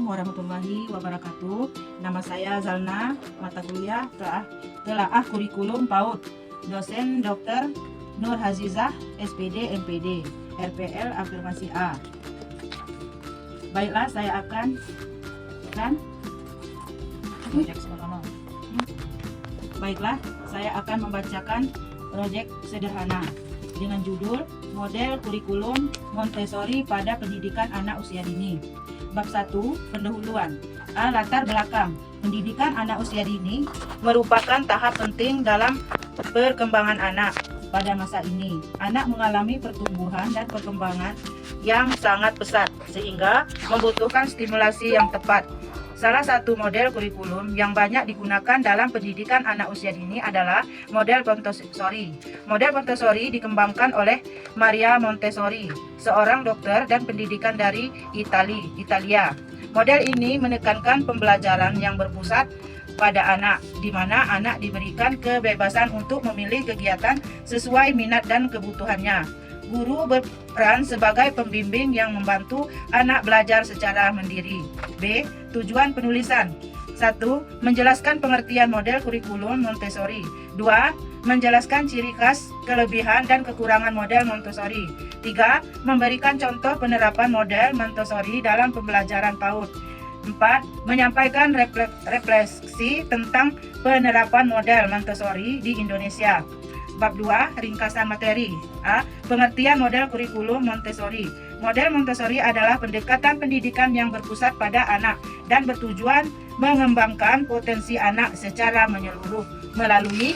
warahmatullahi wabarakatuh. Nama saya Zalna, mata kuliah Telaah Kurikulum PAUD. Dosen Dr. Nur Hazizah, SPD, MPD, RPL Afirmasi A. Baiklah, saya akan membacakan proyek sederhana dengan judul Model Kurikulum Montessori pada Pendidikan Anak Usia Dini. Bab 1, pendahuluan. Latar belakang. Pendidikan anak usia dini merupakan tahap penting dalam perkembangan anak. Pada masa ini, anak mengalami pertumbuhan dan perkembangan yang sangat pesat, sehingga membutuhkan stimulasi yang tepat. Salah satu model kurikulum yang banyak digunakan dalam pendidikan anak usia dini adalah model Montessori. Model Montessori dikembangkan oleh Maria Montessori, seorang dokter dan pendidikan dari Italia. Model ini menekankan pembelajaran yang berpusat pada anak, di mana anak diberikan kebebasan untuk memilih kegiatan sesuai minat dan kebutuhannya. Guru berperan sebagai pembimbing yang membantu anak belajar secara mandiri. B. Tujuan penulisan. 1. Menjelaskan pengertian model kurikulum Montessori. 2. Menjelaskan ciri khas, kelebihan, dan kekurangan model Montessori. 3. Memberikan contoh penerapan model Montessori dalam pembelajaran PAUD. 4. Menyampaikan refleksi tentang penerapan model Montessori di Indonesia. Bab 2, ringkasan materi. A. Pengertian model kurikulum Montessori. Model Montessori adalah pendekatan pendidikan yang berpusat pada anak dan bertujuan mengembangkan potensi anak secara menyeluruh melalui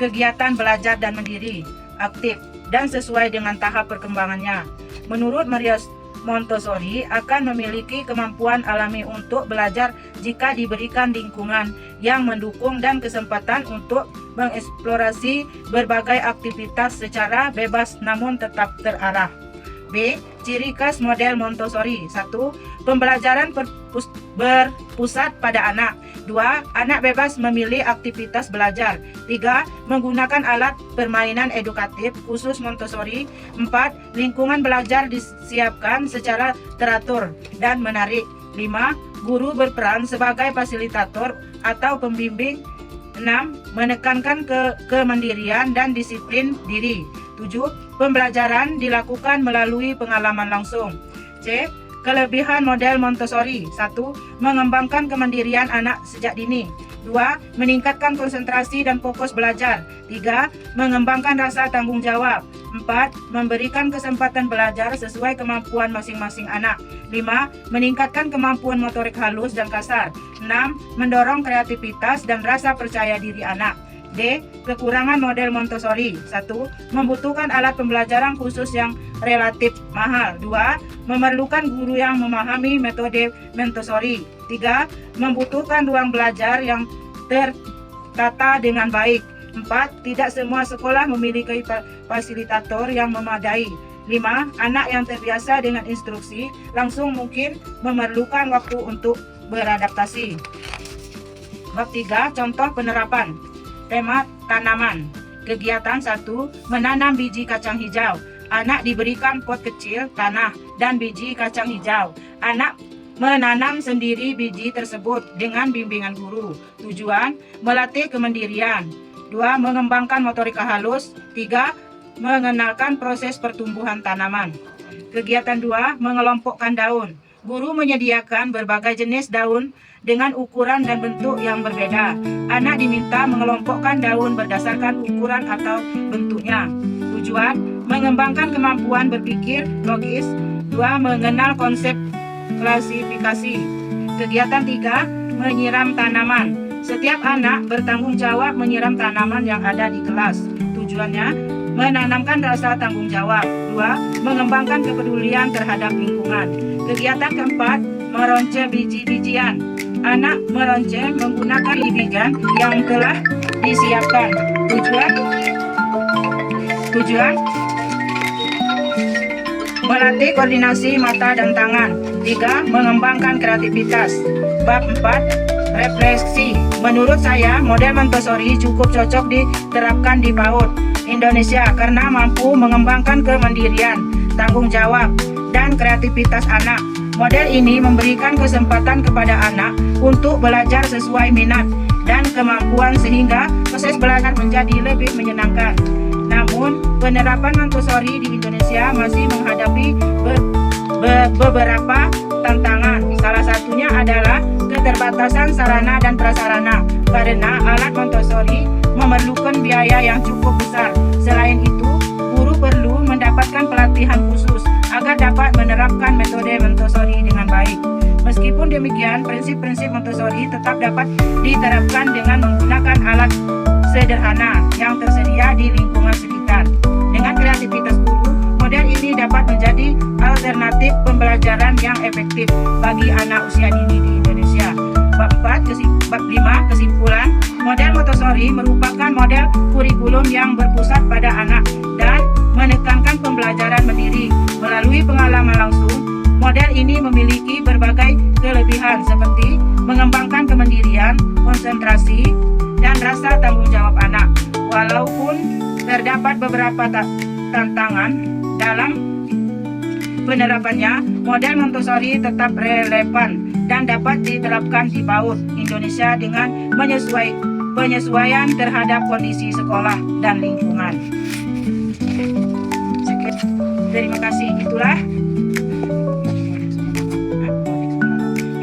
kegiatan belajar dan mandiri, aktif, dan sesuai dengan tahap perkembangannya. Menurut Maria Montessori akan memiliki kemampuan alami untuk belajar jika diberikan lingkungan yang mendukung dan kesempatan untuk mengeksplorasi berbagai aktivitas secara bebas namun tetap terarah. B. Ciri khas model Montessori. 1. Pembelajaran berpusat pada anak. 2. Anak bebas memilih aktivitas belajar. 3. Menggunakan alat permainan edukatif khusus Montessori. 4. Lingkungan belajar disiapkan secara teratur dan menarik. 5. Guru berperan sebagai fasilitator atau pembimbing. 6. Menekankan kemandirian dan disiplin diri. 7. Pembelajaran dilakukan melalui pengalaman langsung. C. Kelebihan model Montessori. 1. Mengembangkan kemandirian anak sejak dini. 2. Meningkatkan konsentrasi dan fokus belajar. 3. Mengembangkan rasa tanggung jawab. 4. Memberikan kesempatan belajar sesuai kemampuan masing-masing anak. 5. Meningkatkan kemampuan motorik halus dan kasar. 6. Mendorong kreativitas dan rasa percaya diri anak. D. Kekurangan model Montessori. 1. Membutuhkan alat pembelajaran khusus yang relatif mahal. 2. Memerlukan guru yang memahami metode Montessori. 3. Membutuhkan ruang belajar yang tertata dengan baik. 4. Tidak semua sekolah memiliki fasilitator yang memadai. 5. Anak yang terbiasa dengan instruksi langsung mungkin memerlukan waktu untuk beradaptasi. Bab 3, contoh penerapan. Tema tanaman. Kegiatan 1. Menanam biji kacang hijau. Anak diberikan pot kecil, tanah, dan biji kacang hijau. Anak menanam sendiri biji tersebut dengan bimbingan guru. Tujuan, melatih kemandirian. 2. Mengembangkan motorika halus. 3. Mengenalkan proses pertumbuhan tanaman. Kegiatan 2. Mengelompokkan daun. Guru menyediakan berbagai jenis daun dengan ukuran dan bentuk yang berbeda. Anak diminta mengelompokkan daun berdasarkan ukuran atau bentuknya. Tujuan, mengembangkan kemampuan berpikir logis. 2. Mengenal konsep klasifikasi. Kegiatan 3. Menyiram tanaman. Setiap anak bertanggung jawab menyiram tanaman yang ada di kelas. Tujuannya, menanamkan rasa tanggung jawab. 2. Mengembangkan kepedulian terhadap lingkungan. Kegiatan keempat, meronce biji-bijian. Anak meronce menggunakan biji-bijian yang telah disiapkan. Tujuan melatih koordinasi mata dan tangan. 3. Mengembangkan kreativitas. Bab 4, refleksi. Menurut saya, model Montessori cukup cocok diterapkan di PAUD Indonesia karena mampu mengembangkan kemandirian, tanggung jawab, dan kreativitas anak. Model ini memberikan kesempatan kepada anak untuk belajar sesuai minat dan kemampuan sehingga proses belajar menjadi lebih menyenangkan. Namun, penerapan Montessori di Indonesia masih menghadapi beberapa tantangan. Salah satunya adalah keterbatasan sarana dan prasarana karena alat Montessori memerlukan biaya yang cukup besar. Selain itu, guru perlu mendapatkan pelatihan khusus agar dapat menerapkan metode Montessori dengan baik. Meskipun demikian, prinsip-prinsip Montessori tetap dapat diterapkan dengan menggunakan alat sederhana yang tersedia di lingkungan sekitar. Dengan kreativitas guru, model ini dapat menjadi alternatif pembelajaran yang efektif bagi anak usia dini di Indonesia. Bab 5 kesimpulan, model Montessori merupakan model kurikulum yang berpusat pada anak dan menekankan pembelajaran mandiri melalui pengalaman langsung. Model ini memiliki berbagai kelebihan seperti mengembangkan kemandirian, konsentrasi, dan rasa tanggung jawab anak. Walaupun terdapat beberapa tantangan dalam penerapannya, model Montessori tetap relevan dan dapat diterapkan di PAUD Indonesia dengan penyesuaian terhadap kondisi sekolah dan lingkungan. Terima kasih.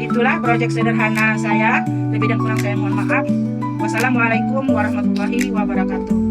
Itulah proyek sederhana saya. Lebih dan kurang saya mohon maaf. Wassalamualaikum warahmatullahi wabarakatuh.